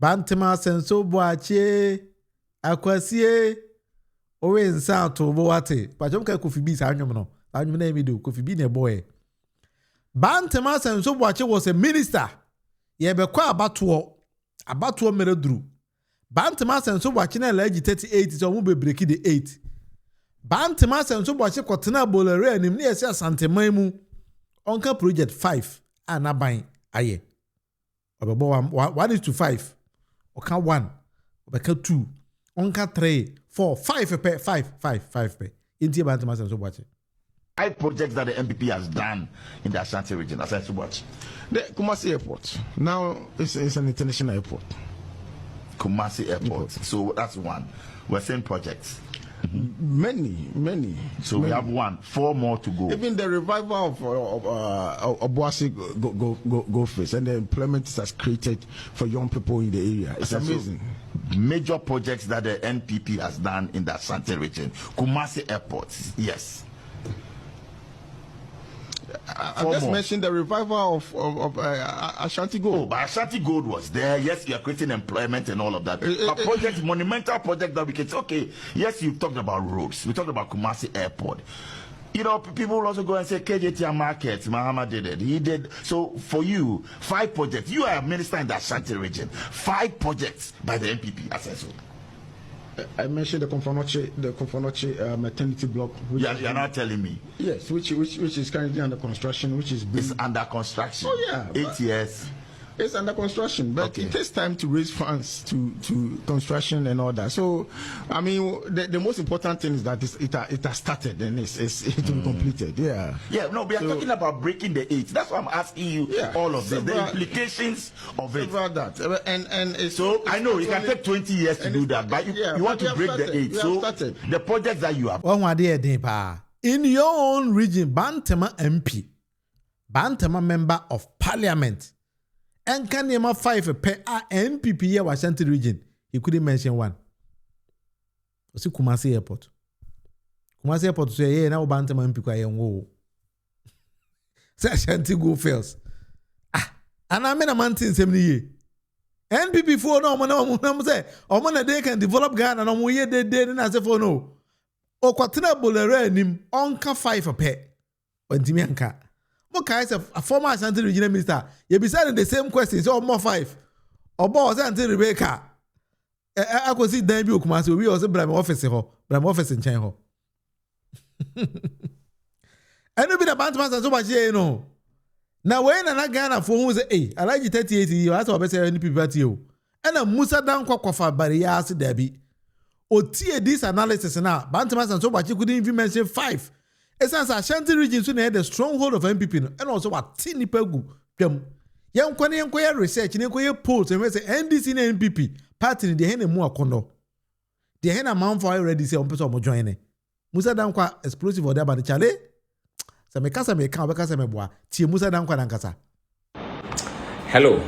Bantama senso boache akwasie owe nsa to boate pachom ka Kofi B sa anwom no anwom na emido Kofi B ne boy Bantama senso boache was a minister ye be kwa abato mereduru Bantama senso boache na lagi 38 so mo be break the 8 Bantama senso boache kotena bolere anim ne yesi asanteman mu onka project 5 anaban aye obebo 1:5 oka 1 obeka 2 onka 3 4 5 pe 5 pe inti Bantama senso boache 5 projects that the NPP has done in the Ashanti region as I watch. The Kumasi Airport now it's an international airport. Kumasi Airport. So that's one. We're saying projects. Many. So we have 4 more to go. Even the revival of Obuasi go face and the employment it has created for young people in the area. It's amazing. Major projects that the NPP has done in the Ashanti region. Kumasi Airport, yes. I just mentioned the revival of Ashanti Gold. Oh, but Ashanti Gold was there. Yes, you are creating employment and all of that. A project, monumental project that we can say, okay, yes, you talked about roads. We talked about Kumasi Airport. You know, people will also go and say, KJT Market, Mahama did it. He did. So for you, 5 projects. You are a minister in the Ashanti region. 5 projects by the NPP. I said so. I mentioned the Konfonoche maternity block. You're not telling me. Yes, which is currently under construction, It's under construction. Oh yeah, 8 years. It's under construction, but it takes time to raise funds to construction and all that. So, I mean, the most important thing is that it has started and it will be completed. Yeah. Yeah. No, we are talking about breaking the 8. That's why I'm asking you all of this, the implications of it. About that, and so I know it can take 20 years to do that, but you want to break the 8. So the projects that you have. In your own region, Bantama MP, Bantama member of Parliament. And can name 5 per NPP here Ashanti region. He couldn't mention one. See Kumasi Airport. Kumasi Airport say yeah now Bantama MP kwa yengo. Say Ashanti go first. And I mean a man thing 70 years. NPP for no man say omo they can develop Ghana and omo ye they na say for no. O kwatina bolere nim onka 5 per. Ontimi anka. Okay, as a former Ashanti regional minister, you be saying the same question. So more 5. Or boss until Rebecca. I could see them be Kumasi. We also blame office in China. And you be the Bantama so much, you know. Now, when I Ghana for who say, hey, I like you 38 years, that's what I say, any people at you. And a Mussa Dankwah for barriers, Debbie. O tie this analysis now, Bantama so much you couldn't even mention 5. It's as Ashanti region soon had the stronghold of NPP and also what tiny pegu. Young Kwani research in a polls and we say NDC and NPP party in the hen and more condo. The hen amount for already say on person joining. Mussa Dankwah explosive or there by the chale. Samekasa me can because me boa. Tia Mussa Dankwah Dankasa. Hello,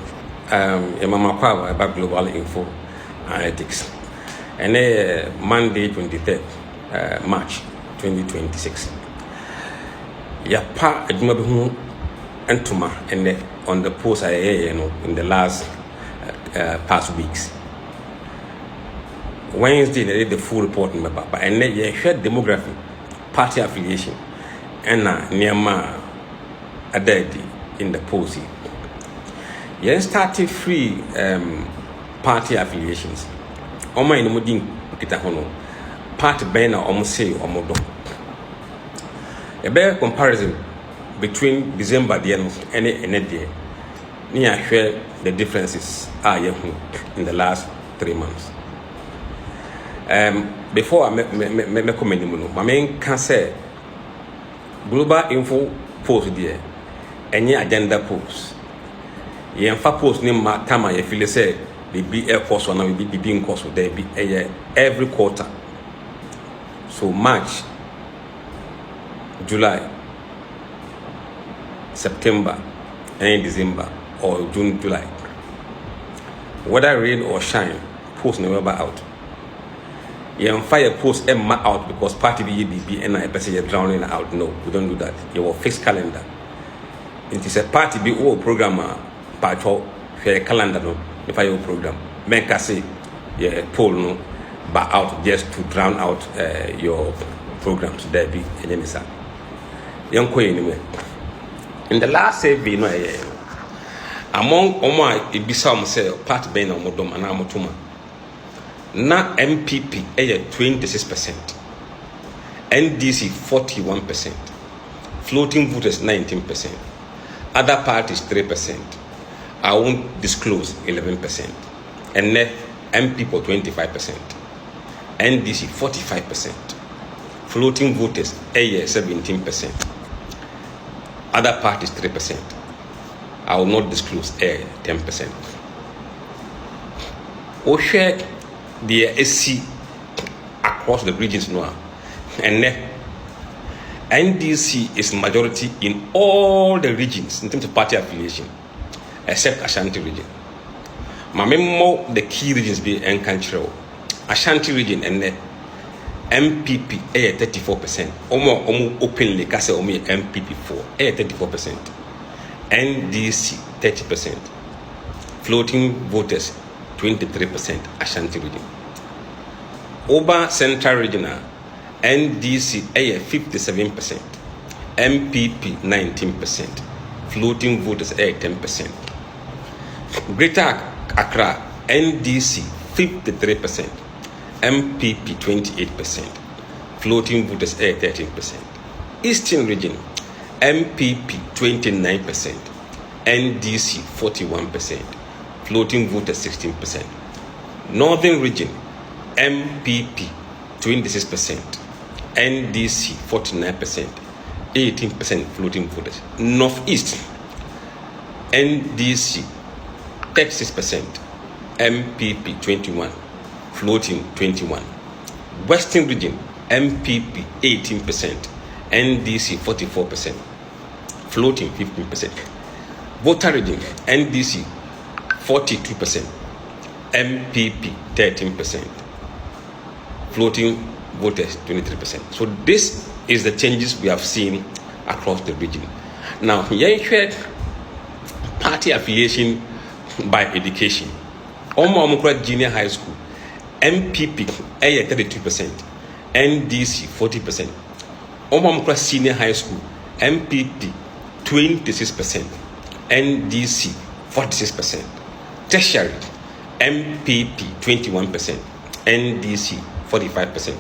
Mama Power about Global Info Analytics. And Monday 23rd March 2026. Yapa adwuma bi hu entuma and on the post I in the last past weeks. Wednesday they did the full report in but and you shared demography, party affiliation, and Niama Adedi in the post. You started free party affiliations. Oma in mudin kita hono party bena omse omodo. A better comparison between December the end and day. Near share the differences are in the last 3 months. Before I make comment, my main can say Global Info post there, any agenda post. You have post name Tama, you feel say be air course or be being course there be every quarter. So March, July, September, and December, or June, July. Whether rain or shine, post November out. You fire post Emma out because party BBB and I person you're drowning out. No, we don't do that. You have a fixed calendar. It is a party be all programmer, part of fair calendar. No, if I your program. Men can say, yeah, poll no, but out just to drown out your programs. There be any sir. Young queen anyway. In the last survey, no, among Oma Ibisam say part Ben or Modom and Amotuma. Na MPP 26%, NDC 41%, floating voters 19%, other parties 3%. I won't disclose 11%, and net MPP 25%, NDC 45%, floating voters 17%, other parties 3%. I will not disclose 10%. We share the SC across the regions now, and NDC is majority in all the regions in terms of party affiliation, except Ashanti region. My memo the key regions be Enkanchiro, Ashanti region and MPP 34%. Omo openly kase omo MPP 34%. NDC 30%. Floating voters 23% Ashanti region. Oba Central Regional NDC 57%. MPP 19%. Floating voters 10%. Greater Accra NDC 53%. MPP 28%. Floating voters 13%. Eastern Region MPP 29%. NDC 41%. Floating voters 16%. Northern Region MPP 26%. NDC 49%. 18% floating voters. Northeast NDC 36%. MPP 21%. Floating 21%. Western Region MPP 18%. NDC 44%. Floating 15%. Voter Region NDC 42%. MPP 13%. Floating voters 23%. So this is the changes we have seen across the region. Now, here you party affiliation by education. Omo Junior High School MPP 32%. NDC 40%. Omo Senior High School MPP 26%. NDC 46%. Tertiary MPP 21%. NDC 45%.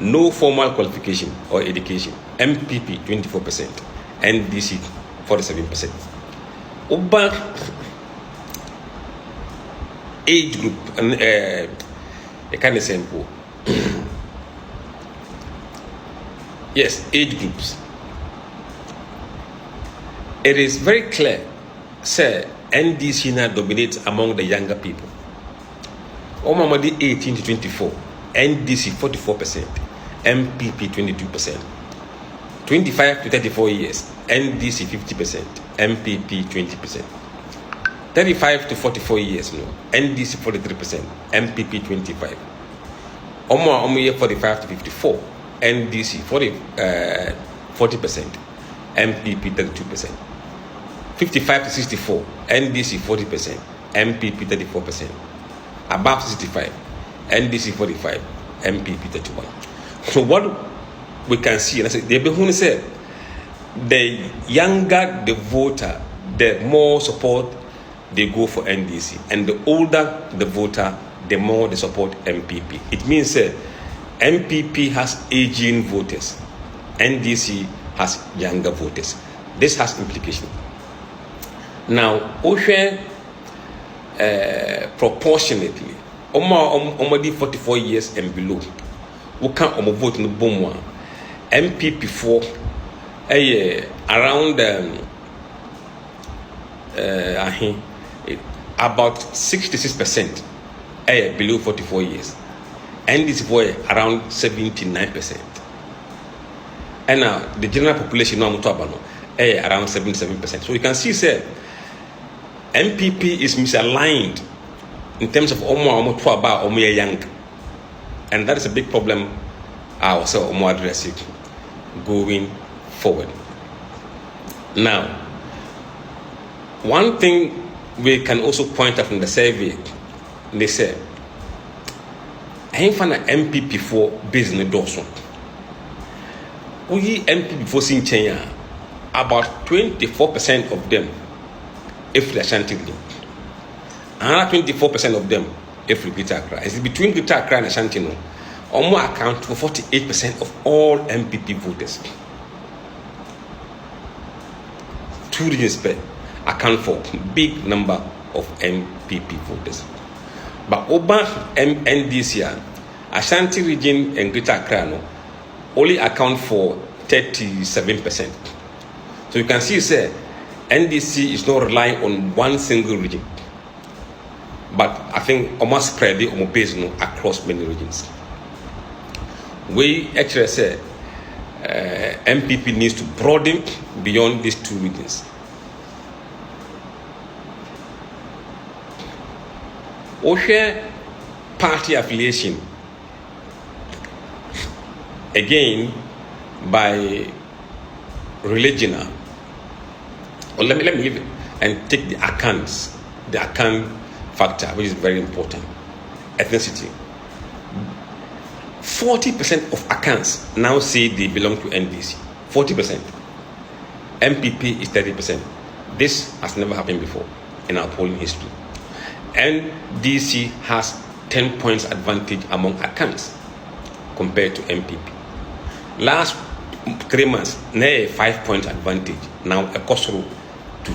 No formal qualification or education MPP 24%. NDC 47%. Oba age group and a kind of sample. Yes, age groups. It is very clear, sir, NDC now dominates among the younger people. Omamadi 18 to 24, NDC 44%, MPP 22%. 25 to 34 years, NDC 50%, MPP 20%. 35 to 44 years, no, NDC 43%, MPP 25%. Omo year 45 to 54, NDC 40%, MPP 32%. 55 to 64, NDC 40%, MPP 34%. Above 65, NDC 45, MPP 31. So what we can see, and I said, the younger the voter, the more support they go for NDC, and the older the voter, the more they support MPP. It means MPP has aging voters, NDC has younger voters. This has implication. Now, proportionately, already 44 years and below, we can't vote in the boom. MPP for around about 66% below 44 years, and this boy around 79%. And now the general population now around 77%. So you can see, sir, MPP is misaligned in terms of Omo young, and that is a big problem. I also address it going forward. Now, one thing we can also point out from the survey, they say, I find an MPP for business Dawson. We MPP for Sinchenya, about 24% of them, if the Ashanti region. Another 24% of them, if Greater Accra. It's between Greater Accra and Ashanti, no, or more account for 48% of all MPP voters. Two regions account for big number of MPP voters. But over NDC, Ashanti region and Greater Accra no, only account for 37%. So you can see, say, NDC is not relying on one single region, but I think almost spread it almost based across many regions. We actually say MPP needs to broaden beyond these two regions. Oshe party affiliation, again, by religion. Or let me leave it and take the account factor, which is very important. Ethnicity. 40% of accounts now say they belong to NDC. 40%. MPP is 30%. This has never happened before in our polling history. NDC has 10 points advantage among accounts compared to MPP. Last 3 months, now a 5 point advantage. Now a cost to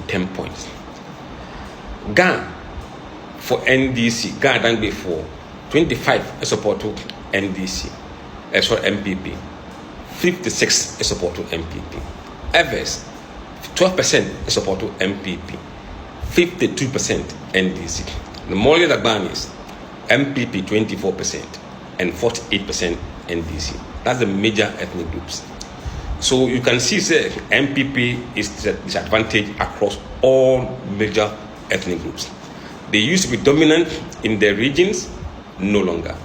10 points. Ghana for NDC, Ghana than before, 25 is support to NDC, sorry, MPP. 56 is support to MPP. Evers, 12% is support to MPP. 52% NDC. The Molly Dagbanis, MPP 24% and 48% NDC. That's the major ethnic groups. So you can see that MPP is disadvantaged across all major ethnic groups. They used to be dominant in their regions, no longer.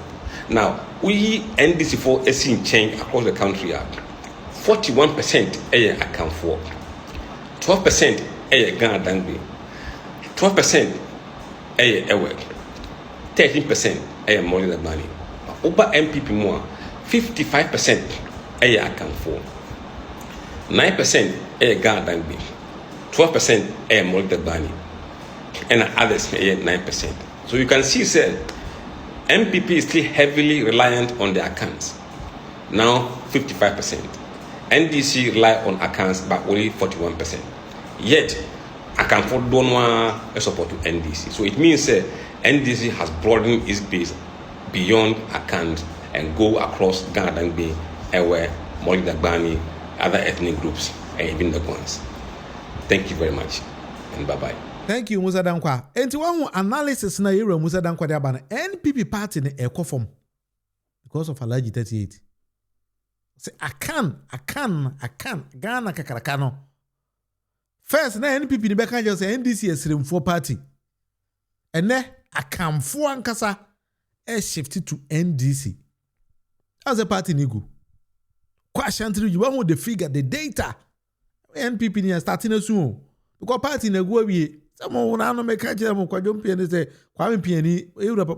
Now, we NDC for a scene change across the country. 41% account for, 12% Ghana Dangbe, 12% Ewe, 13% Molly Dagmani. Over MPP more, 55% account for, 9% Ghana Dangbe, 12% Molly Dagmani, and others 9%. So you can see, sir, MPP is still heavily reliant on the accounts. Now 55%. NDC rely on accounts but only 41%. Yet, account for Donwa support to NDC. So it means NDC has broadened its base beyond accounts and go across Ghana Bay, Ewe, Molly Dagbani, other ethnic groups, and even the ones. Thank you very much, and bye-bye. Thank you, Mussa Dankwah. And to one analysis na yero Mussa Dankwah de abana NPP party ne eko form because of allergy 38. Say I can Ghana kakarakano. First na NPP ni beka just say NDC esrim for party. And ne akamfo ankasa shifted to NDC. As a party nigu. Kwa ashanti you want the figure, the data. NPP ni starting soon. Because party na go we someone no make catch them kwa jompiani say kwa mpiani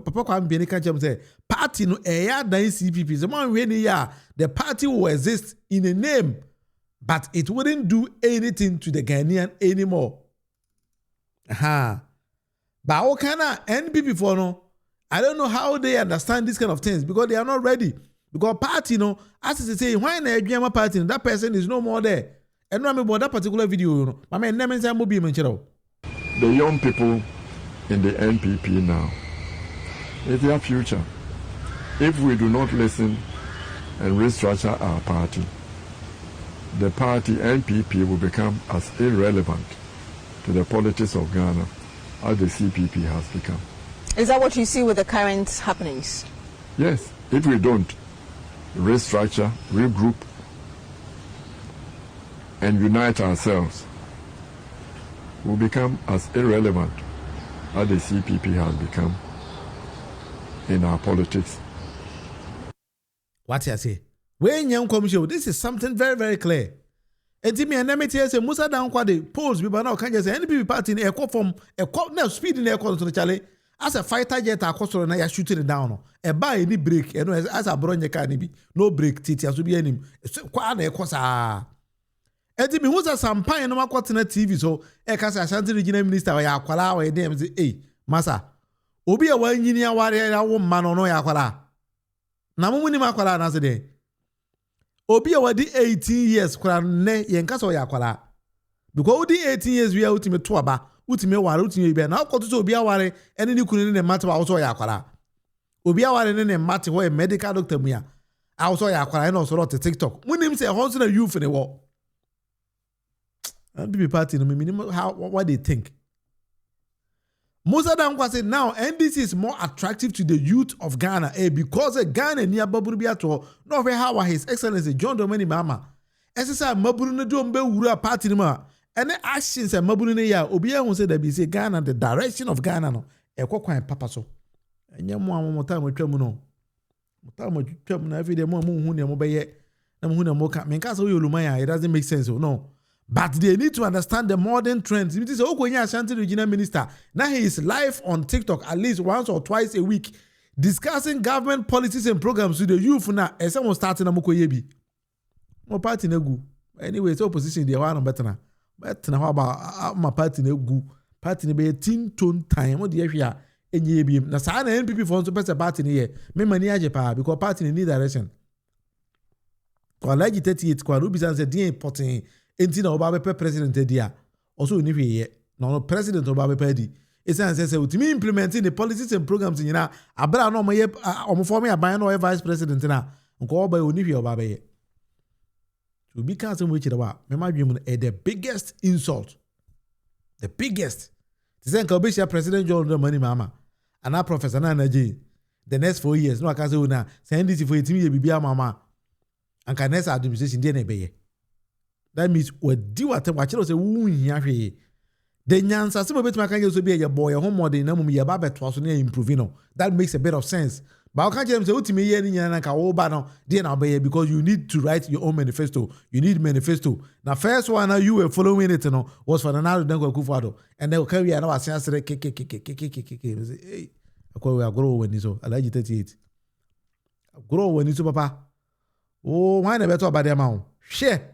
papa kwa mpiani catch them say party no eya dan CPP. Someone we ni ya the party will exist in a name but it wouldn't do anything to the Ghanaian anymore. But how can NPP for no? I don't know how they understand these kind of things because they are not ready. Because party no, as they say, why na party that person is no more there. And no about that particular video, you know. My man, never say mo be menchero. The young people in the NPP now, it's their future. If we do not listen and restructure our party, the party NPP will become as irrelevant to the politics of Ghana as the CPP has become. Is that what you see with the current happenings? Yes, if we don't restructure, regroup, and unite ourselves, will become as irrelevant as the CPP has become in our politics. What I say? When young come show, this is something very, very clear. Enti me enemy tie say Mussa Dankwah the polls bi ba na o kan say NPP party na ekọ from ekọ na speed na ekọ so chale as a fighter jet akosoro na ya shoot it down no e ba any break e no as a bronye car ni bi no break titi aso bi anim kwa na ekọ sa enti me huza sampan no makọ na TV so e ka say Ashanti regional minister ya akwala we dem say eh masa obi a wanyini aware ya wo mma no ya akwala na mumuni makwala na se de obi a wadi 18 years kwara ne yenka so ya akwala because odi 18 years we ultimate to aba ultimate ware ultimate bia na akoto so obi aware ene ni kunu ne mate wa so ya akwala obi aware ne mate ho medical doctor mu ya a so ya akwala na so rot TikTok munim say ho so na youth ne wo and people party no minimum how what they think. Mussa Dankwah said now NDC is more attractive to the youth of Ghana because Ghana near Baburu Biato, no how His Excellency John Domini Mama. SSI Maburu no do mbe wura party ma. And the actions and Maburu ne ya Obia who said that be say Ghana the direction of Ghana no e kwa kwan papa so. Enya mo time twam no. Time twam na every day mo hu ne mo beye na mo hu ne mo ka. Me nka so yoluma it doesn't make sense no. But they need to understand the modern trends. It is Okoye Ashanti regional minister. Now he is live on TikTok at least once or twice a week, discussing government policies and programs with the youth. Now, as someone starting a Okoye bi, my party na gu. Anyway, it's opposition. They want better na. But now about my party na gu. Party na be 10 tone time. What the area? Enye bi. Na sa na NPP for so person party na here. Me mani aje pa because party need direction. Kwa laji 38 kwa rubi sanse di important. Enti na oba bepe president dia also ni hweye na no president oba bepe di esan say utimi implementing the policies and programs nyina abra na omoye omform aban na vice president na nko oba oni hwe oba beye to be can some which wa me ma dwem the biggest insult, the biggest this nka obi share president John Dramani Mama and our professor na naji the next 4 years no aka say una send this for etimi ye bibia mama and can next administration dey na beye. That means what do what say the nyansa some bit can just be a boy a home model na mum ye ba beto so na improving. That makes a bit of sense. But I can't say ultimately ye ni na ka wo ba no dey na be because you need to write your own manifesto. You need manifesto. Now first one now you were following it no was for Nana Dankwa Akufo-Addo and they will carry na was say hey akwa we grow when so alaji 38 grow when so papa oh why na beto ba dem ma share.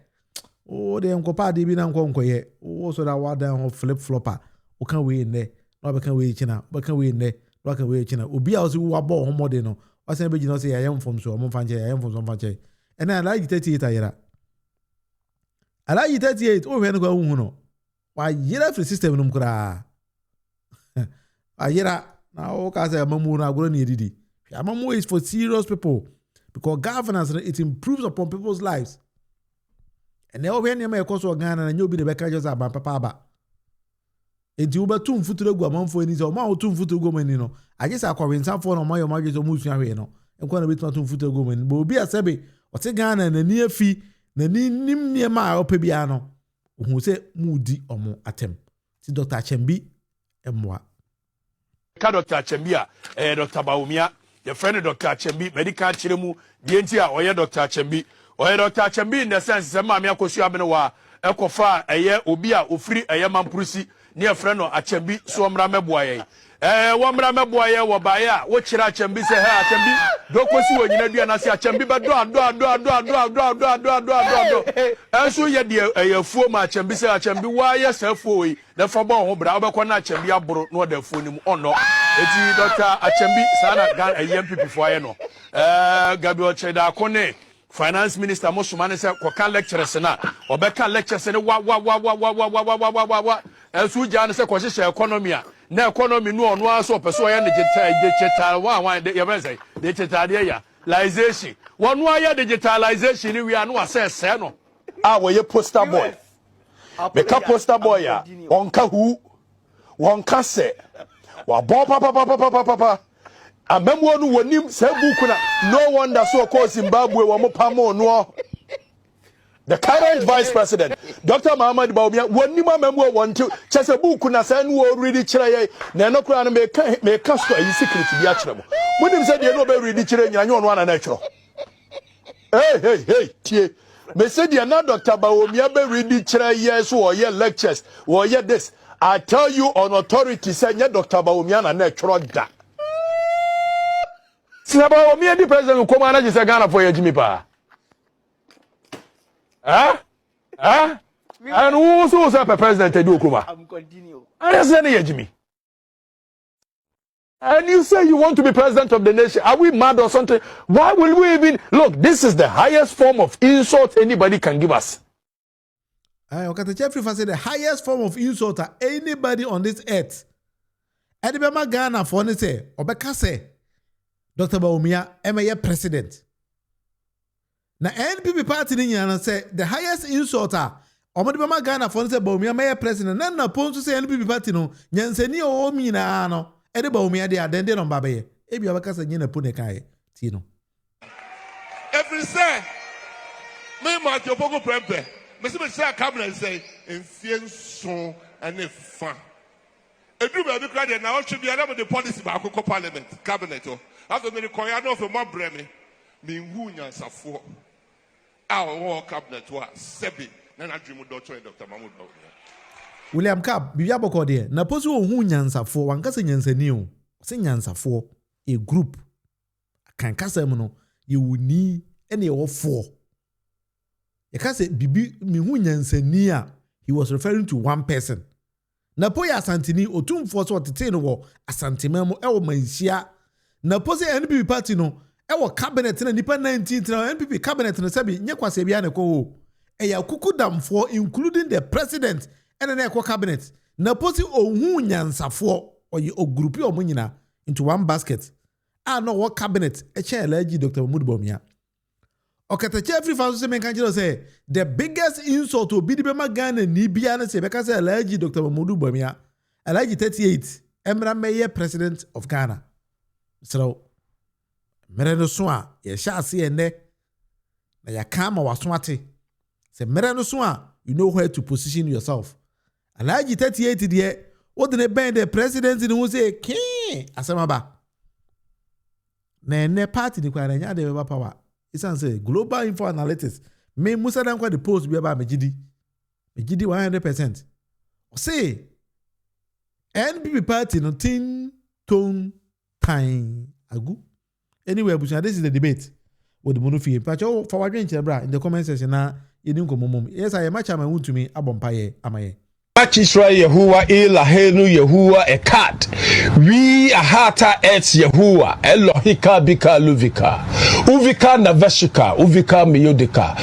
Oh, they uncle party be nko ye. Oh, so that what down flip flopper. O can we in there. No be can we china. But can we in there. No can we china. Obi a so wa bo homo de no. O say be you know say I am from so mo fanche I am from so fanche. And I like 38 ayera. I like 38. Oh, we no go hu no. Why yera free system no mkura. Ayera na o ka say mamu na agro ni edidi. Mamu is for serious people because governance it improves upon people's lives. And now when you make a Ghana and you'll be the back just about papa. Enti uba tu mfuturo gu amanfo ni so ma o tu mfuturo gu mani no aje sa kwa wensa fo no ma yo ma je so musu ahwe no enko na betu tu mfuturo gu mani bo obi asebe o te Ghana na ni afi na ni nim nie ma o pe bia no hu se mudi omo atem ti Dr. Chembi emwa ka Dr. Chembi a Dr. Baumia your friend Dr. Chembi medical chiremu die enti a oye Dr. Chembi oye Dr. Chembi in the sense se ma me akosu abene wa ekofa eye obi a ofiri eye mampurusi ne afre no Achembi so mra meboa ye wo mra meboa ye wo ba ye a wo kira Achembi se ha Achembi dokosi wo nyina dua na se Achembi be do enso ye de ayafuo ma Achembi se Achembi wa ye safuo yi na fa ba ho bra wo be ko na Achembi aboro no da fuo nim ono eti Dr. Achembi sana gan NPP fo aye no Gabriel Cheda Kone Finance Minister Mosumane se koka lecturers na obeka lectures ne wa ensu jan se kwahye economy a na economy no ono aso peso ya digital one ye be say digitalization wonu aye digitalization ni we anu asese no a we ye poster boy make poster boy ya onka hu wonka se wa bo papa amemwo no wonim se book na no wonder so call Zimbabwe wo pamo no the current vice president Dr. Muhammad Baumia wonim amemwo wonte chese book na se no already kire ye na no kura no me ka so ayi secret bi a kire mo wonim se de no be ready kire nyanya ono ana na kire hey tie Me say the na Dr. Bawumia be ready chere years or year lectures or year this. I tell you on authority say Dr. Bawumia na choro da. Sinaba Bawumia the president ko manage say Ghana for Jimmy pa. And who was a president do kuma? I'm continue. I say Jimmy. And you say you want to be president of the nation. Are we mad or something? Why will we even... Look, this is the highest form of insult anybody can give us. Okay, Jeffrey said the highest form of insult to anybody on this earth. Edibema Ghana for ne say, Obeka say, Dr. Bawumia, MA president. Na NPP party ni nyana say, the highest insult to Omodibema Ghana for ne say, Bawumia MA president. Nana ponsu say NPP party no, nyanseni o mi na ano. Ede Bawumia de adende no babaye ebi obaka se nyina pune kai ti no every say me ma ti opogo prempe me say cabinet say enfie so ane fa edu ba bi kra de na o hwe bia na the policy ba akoko parliament cabinet o after me ko ya no for mo breme me hu nyansafo a o cabinet wa sebi na na dwimu Dr. Mahmoud Bawumia William Cap, bibia boko de na posu ohun nyansafo wankasa nyansani o se nyansafo a group kan kasa mu no ye wuni ene ye wofo ye kasa bibi mi hu nyansani a he was referring to one person na po ya asantini otumfo so tete no wo asantima mu e wo manhia na po se NPP party no e wo cabinet na nipa 19 na NPP cabinet no sabi nye kwase bia ne ko e ya kukudamfo including the president and then cabinet. Na posi ohun nyansafo oye o groupi o munyina into one basket. No what cabinet e che alaji Dr. Mahmoud Bawumia. Okata Jeffrey Faso se men kanjiro say the biggest insult to Bidibema Ghana ni bia na se beka say alaji Dr. Mahmoud Bawumia. Alaji 38 Emra Meye president of Ghana. So mere no so a ye sha ase ene na ya kama waswate. Se mere no so a you know where to position yourself. Alaji 38 die what the band the president in who say king asemaba na ne party ni kwa nya de be power isan say global info analytics me Mussa Dankwah the post be ba megidi 100%. Say NPP party no tin tone time agu anyway bushna this is the debate with the Munufie pacho for wadwen chebra in the comment section na yeni nkomomom yes I match am wuntumi abompaye amaye Chisra Yehuwa Ilahenu Yehuwa Ekat. We ahata et Yehuwa Elohika bika luvika. Uvika naveshika. Uvika miyodika.